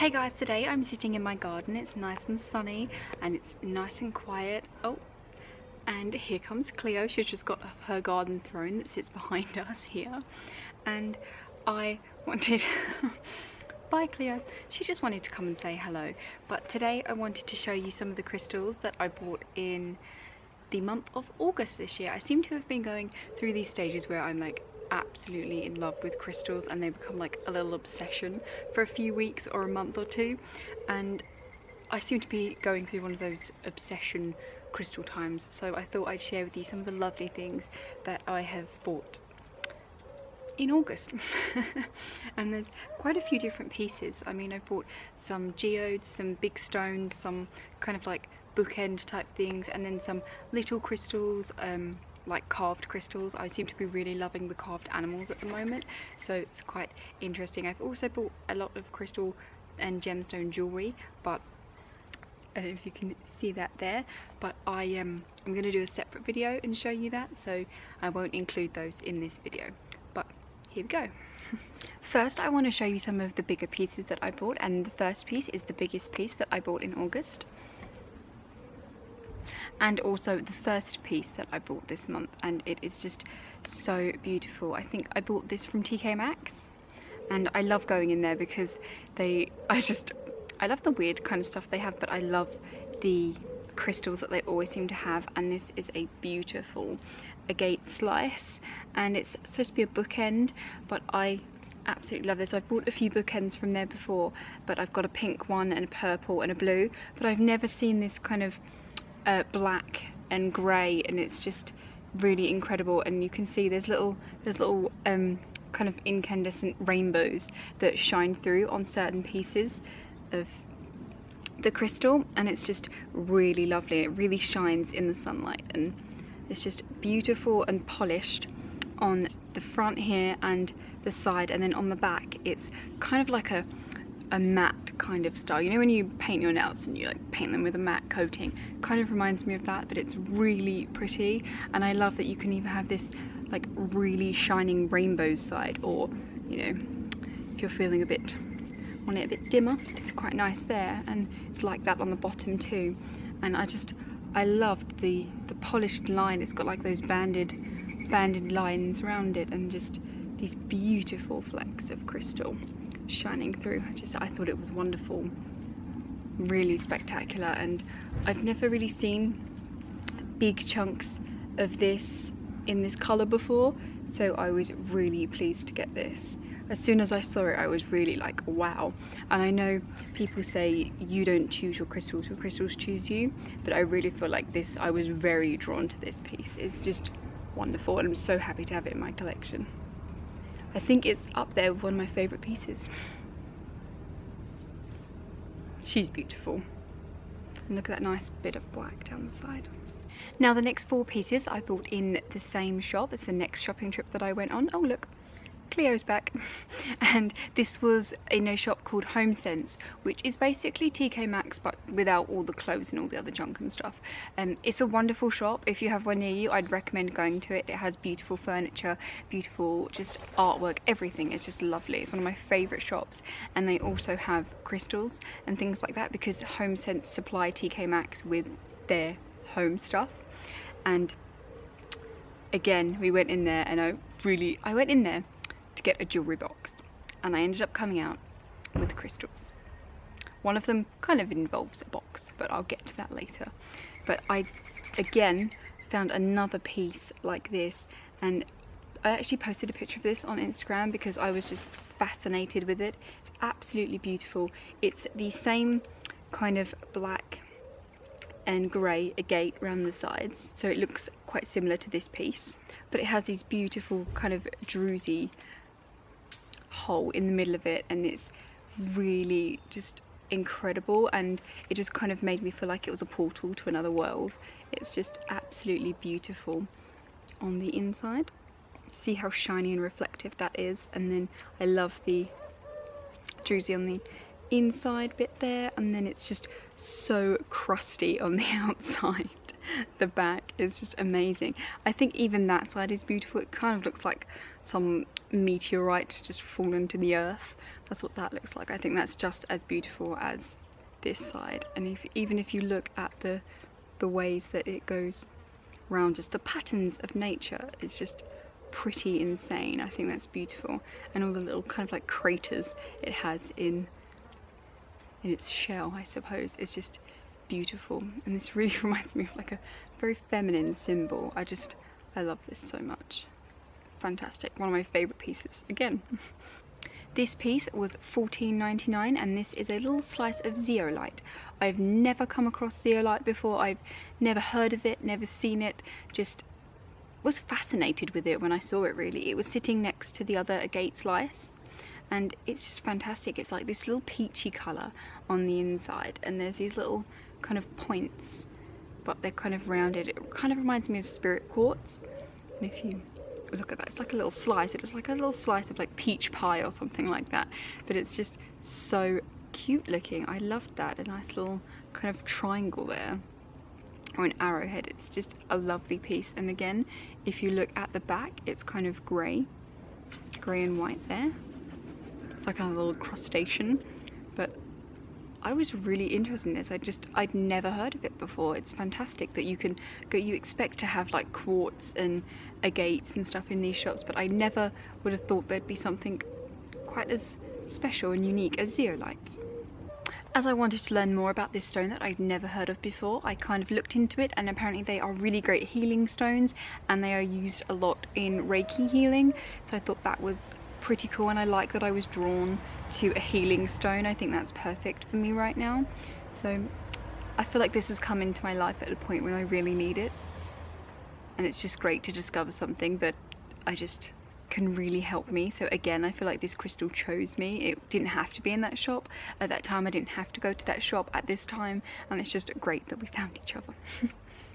Hey guys, today I'm sitting in my garden. It's nice and sunny and it's nice and quiet. Oh, and here comes Cleo. She's just got her garden throne that sits behind us here. And I wanted... Bye Cleo. She just wanted to come and say hello. But today I wanted to show you some of the crystals that I bought in the month of August this year. I seem to have been going through these stages where I'm like absolutely in love with crystals and they become like a little obsession for a few weeks or a month or two, and I seem to be going through one of those obsession crystal times, so I thought I'd share with you some of the lovely things that I have bought in August. And there's quite a few different pieces. I mean, I've bought some geodes, some big stones, some kind of like bookend type things, and then some little crystals, like carved crystals. I seem to be really loving the carved animals at the moment, so it's quite interesting. I've also bought a lot of crystal and gemstone jewelry, but I don't know if you can see that there, but I'm going to do a separate video and show you that, so I won't include those in this video. But here we go. First, I want to show you some of the bigger pieces that I bought, and the first piece is the biggest piece that I bought in August, and also the first piece that I bought this month, and it is just so beautiful. I think I bought this from TK Maxx, and I love going in there because I love the weird kind of stuff they have, but I love the crystals that they always seem to have. And this is a beautiful Agate Slice, and it's supposed to be a bookend, but I absolutely love this. I've bought a few bookends from there before, but I've got a pink one and a purple and a blue, but I've never seen this kind of black and grey, and it's just really incredible. And you can see there's little kind of incandescent rainbows that shine through on certain pieces of the crystal, and it's just really lovely. It really shines in the sunlight, and it's just beautiful and polished on the front here and the side, and then on the back it's kind of like a matte kind of style. You know when you paint your nails and you like paint them with a matte coating? Kind of reminds me of that, but it's really pretty. And I love that you can either have this like really shining rainbow side, or, you know, if you're feeling want it a bit dimmer, it's quite nice there, and it's like that on the bottom too. And I loved the polished line. It's got like those banded lines around it, and just these beautiful flecks of crystal shining through. I thought it was wonderful, really spectacular, and I've never really seen big chunks of this in this colour before, so I was really pleased to get this. As soon as I saw it, I was really like, wow. And I know people say you don't choose your crystals choose you, but I really feel like this, I was very drawn to this piece. It's just wonderful, and I'm so happy to have it in my collection. I think it's up there with one of my favourite pieces. She's beautiful. And look at that nice bit of black down the side. Now the next 4 pieces I bought in the same shop. It's the next shopping trip that I went on. Oh look, Cleo's back. And this was in a shop called Homesense, which is basically TK Maxx but without all the clothes and all the other junk and stuff. It's a wonderful shop. If you have one near you, I'd recommend going to it. It has beautiful furniture, beautiful just artwork, everything. It's just lovely. It's one of my favourite shops, and they also have crystals and things like that because Homesense supply TK Maxx with their home stuff. And again, we went in there, and I went in there to get a jewellery box, and I ended up coming out with crystals. One of them kind of involves a box, but I'll get to that later. But I again found another piece like this, and I actually posted a picture of this on Instagram because I was just fascinated with it. It's absolutely beautiful. It's the same kind of black and grey agate around the sides, so it looks quite similar to this piece, but it has these beautiful kind of druzy hole in the middle of it, and it's really just incredible, and it just kind of made me feel like it was a portal to another world. It's just absolutely beautiful on the inside. See how shiny and reflective that is, and then I love the druzy on the inside bit there, and then it's just so crusty on the outside. The back is just amazing. I think even that side is beautiful. It kind of looks like some meteorite just fallen to the earth. That's what that looks like. I think that's just as beautiful as this side. And even if you look at the ways that it goes around, just the patterns of nature is just pretty insane. I think that's beautiful. And all the little kind of like craters it has in its shell, I suppose, is just beautiful. And this really reminds me of like a very feminine symbol. I love this so much. Fantastic. One of my favorite pieces again. This piece was $14.99 and this is a little slice of zeolite. I've never come across zeolite before. I've never heard of it, never seen it, just was fascinated with it when I saw it really. It was sitting next to the other Agate Slice and it's just fantastic. It's like this little peachy colour on the inside and there's these little kind of points, but they're kind of rounded. It kind of reminds me of spirit quartz. And if you look at that, it's like a little slice. It's like a little slice of like peach pie or something like that, but it's just so cute looking. I loved that. A nice little kind of triangle there, or an arrowhead. It's just a lovely piece. And again, if you look at the back, it's kind of grey and white there. It's like a little crustacean, but I was really interested in this. I'd never heard of it before. It's fantastic that you can go, you expect to have like quartz and agates and stuff in these shops, but I never would have thought there'd be something quite as special and unique as zeolite. As I wanted to learn more about this stone that I'd never heard of before, I kind of looked into it, and apparently they are really great healing stones and they are used a lot in Reiki healing, so I thought that was pretty cool, and I like that I was drawn to a healing stone. I think that's perfect for me right now. So I feel like this has come into my life at a point when I really need it, and it's just great to discover something that I just can really help me. So again, I feel like this crystal chose me. It didn't have to be in that shop at that time. I didn't have to go to that shop at this time, and it's just great that we found each other.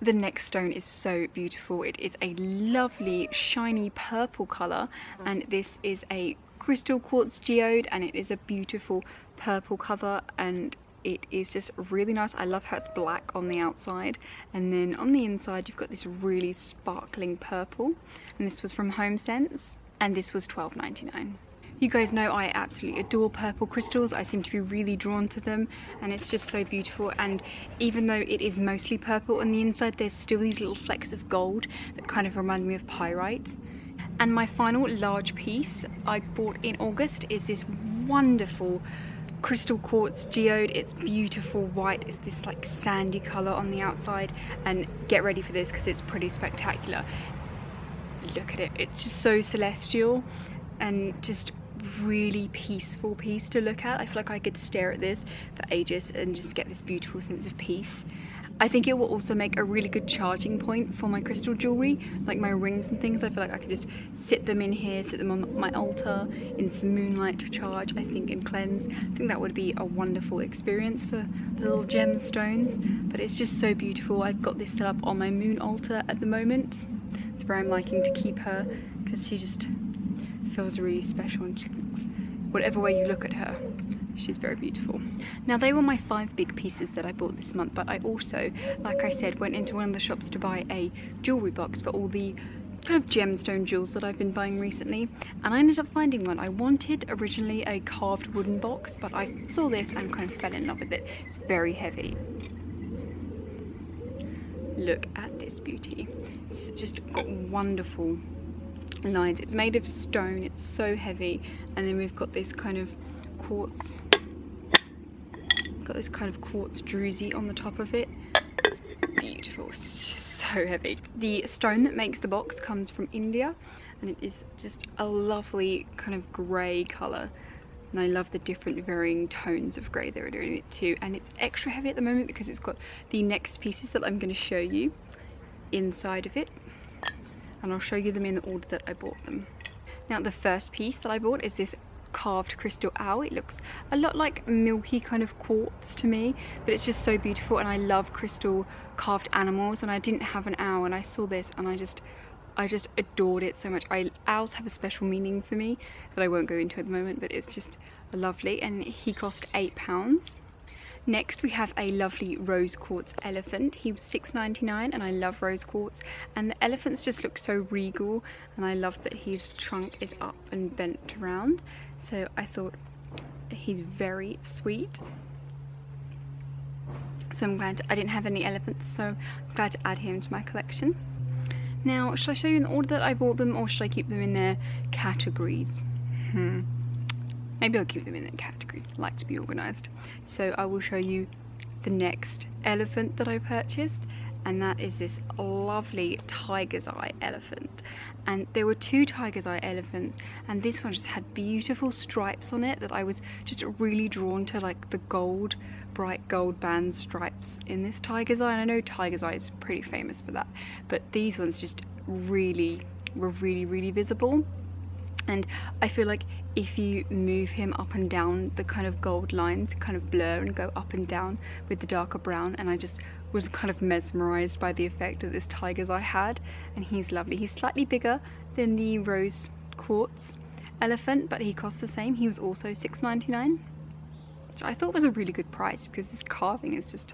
The next stone is so beautiful. It is a lovely shiny purple colour, and this is a crystal quartz geode, and it is a beautiful purple colour, and it is just really nice. I love how it's black on the outside, and then on the inside you've got this really sparkling purple, and this was from Homesense, and this was $12.99. You guys know I absolutely adore purple crystals. I seem to be really drawn to them, and it's just so beautiful. And even though it is mostly purple on the inside, there's still these little flecks of gold that kind of remind me of pyrite. And my final large piece I bought in August is this wonderful crystal quartz geode. It's beautiful white. It's this like sandy colour on the outside, and get ready for this because it's pretty spectacular. Look at it. It's just so celestial and just really peaceful piece to look at. I feel like I could stare at this for ages and just get this beautiful sense of peace. I think it will also make a really good charging point for my crystal jewellery, like my rings and things. I feel like I could just sit them in here, sit them on my altar in some moonlight to charge, I think, and cleanse. I think that would be a wonderful experience for the little gemstones, but it's just so beautiful. I've got this set up on my moon altar at the moment. It's where I'm liking to keep her, because she just feels really special, and she looks, whatever way you look at her, she's very beautiful. Now, they were my 5 big pieces that I bought this month, but I also, like I said, went into one of the shops to buy a jewellery box for all the kind of gemstone jewels that I've been buying recently, and I ended up finding one. I wanted originally a carved wooden box, but I saw this and kind of fell in love with it. It's very heavy. Look at this beauty. It's just got wonderful lines. It's made of stone. It's so heavy, and then we've got this kind of quartz, got this kind of quartz druzy on the top of it. It's beautiful. It's just so heavy. The stone that makes the box comes from India, and it is just a lovely kind of grey colour, and I love the different varying tones of grey that are doing it too. And it's extra heavy at the moment because it's got the next pieces that I'm going to show you inside of it, and I'll show you them in the order that I bought them. Now, the first piece that I bought is this carved crystal owl. It looks a lot like milky kind of quartz to me, but it's just so beautiful, and I love crystal carved animals, and I didn't have an owl, and I saw this and I just adored it so much. Owls have a special meaning for me that I won't go into at the moment, but it's just lovely, and he cost £8. Next we have a lovely rose quartz elephant. He was $6.99 and I love rose quartz, and the elephants just look so regal, and I love that his trunk is up and bent around, so I thought he's very sweet. So I'm glad I didn't have any elephants, so I'm glad to add him to my collection. Now, should I show you in the order that I bought them, or should I keep them in their categories? Maybe I'll keep them in their categories. I like to be organised. So I will show you the next elephant that I purchased, and that is this lovely tiger's eye elephant. And there were two tiger's eye elephants, and this one just had beautiful stripes on it that I was just really drawn to, like the gold, bright gold band stripes in this tiger's eye. And I know tiger's eye is pretty famous for that, but these ones just really were really visible. And I feel like if you move him up and down, the kind of gold lines kind of blur and go up and down with the darker brown, and I just was kind of mesmerised by the effect that this tiger's eye had. And he's lovely. He's slightly bigger than the rose quartz elephant, but he cost the same. He was also $6.99, which I thought was a really good price because this carving is just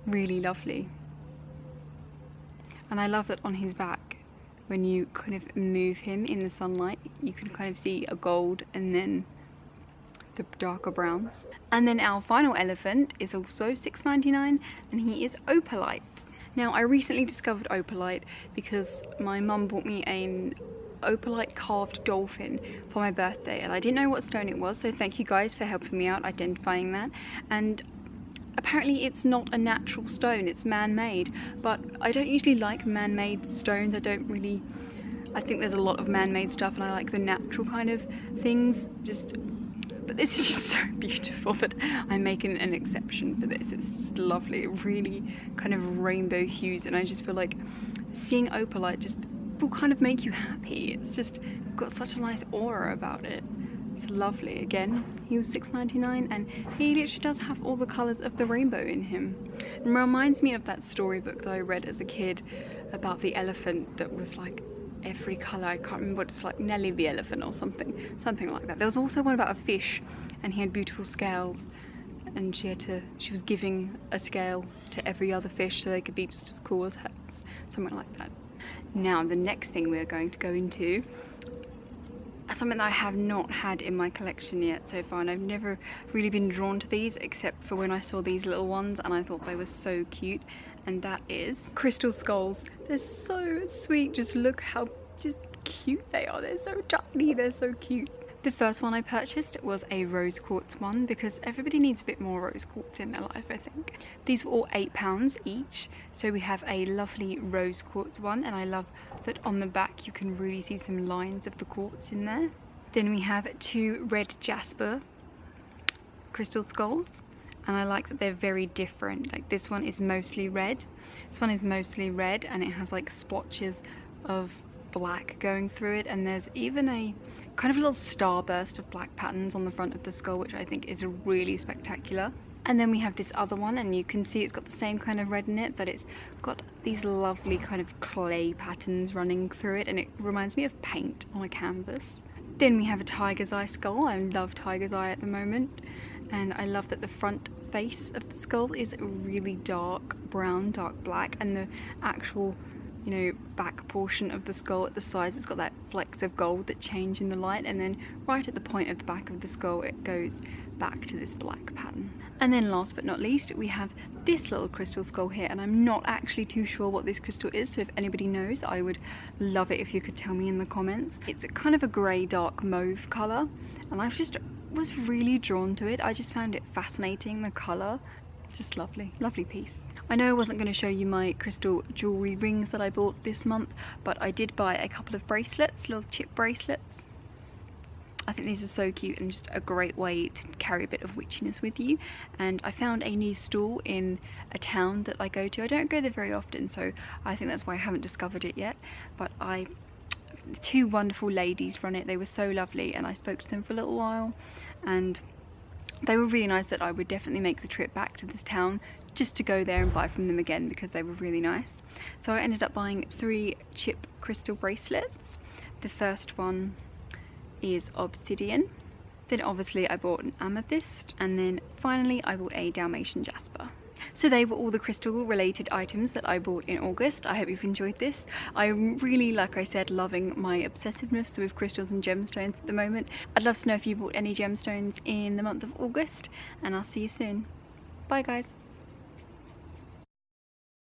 really lovely. And I love that on his back, when you kind of move him in the sunlight, you can kind of see a gold and then the darker browns. And then our final elephant is also $6.99, and he is opalite. Now, I recently discovered opalite because my mum bought me an opalite carved dolphin for my birthday, and I didn't know what stone it was, so thank you guys for helping me out identifying that. And apparently it's not a natural stone, it's man-made, but I don't usually like man-made stones. I think there's a lot of man-made stuff, and I like the natural kind of things, but this is just so beautiful that I'm making an exception for this. It's just lovely, really kind of rainbow hues, and I just feel like seeing opalite just will kind of make you happy. It's just got such a nice aura about it. It's lovely. Again, he was $6.99, and he literally does have all the colours of the rainbow in him. It reminds me of that storybook that I read as a kid about the elephant that was like every colour. I can't remember, it's like Nelly the elephant or something like that. There was also one about a fish, and he had beautiful scales, and she was giving a scale to every other fish so they could be just as cool as hers, something like that. Now, the next thing we're going to go into, something that I have not had in my collection yet so far, and I've never really been drawn to these except for when I saw these little ones and I thought they were so cute, and that is crystal skulls. They're so sweet. Just look how just cute they are. They're so tiny, they're so cute. The first one I purchased was a rose quartz one because everybody needs a bit more rose quartz in their life, I think. These were all £8 each, so we have a lovely rose quartz one, and I love that on the back you can really see some lines of the quartz in there. Then we have two red Jasper crystal skulls, and I like that they're very different. Like this one is mostly red, and it has like splotches of black going through it, and there's even a kind of a little starburst of black patterns on the front of the skull, which I think is really spectacular. And then we have this other one, and you can see it's got the same kind of red in it, but it's got these lovely kind of clay patterns running through it, and it reminds me of paint on a canvas. Then we have a tiger's eye skull. I love tiger's eye at the moment, and I love that the front face of the skull is really dark brown, dark black, and the actual, you know, back portion of the skull at the sides, it's got that flecks of gold that change in the light, and then right at the point of the back of the skull it goes back to this black pattern. And then last but not least, we have this little crystal skull here, and I'm not actually too sure what this crystal is, so if anybody knows, I would love it if you could tell me in the comments. It's a kind of a grey dark mauve colour, and I just was really drawn to it. I just found it fascinating, the colour. Just lovely piece. I know I wasn't going to show you my crystal jewellery rings that I bought this month, but I did buy a couple of bracelets, little chip bracelets. I think these are so cute and just a great way to carry a bit of witchiness with you. And I found a new store in a town that I go to. I don't go there very often, so I think that's why I haven't discovered it yet. But two wonderful ladies run it. They were so lovely, and I spoke to them for a little while, and they were really nice that I would definitely make the trip back to this town just to go there and buy from them again because they were really nice. So I ended up buying 3 chip crystal bracelets. The first one is obsidian, Then obviously I bought an amethyst, and then finally I bought a Dalmatian Jasper. So they were all the crystal related items that I bought in August. I hope you've enjoyed this. I'm really, like I said, loving my obsessiveness with crystals and gemstones at the moment. I'd love to know if you bought any gemstones in the month of August, and I'll see you soon. Bye guys.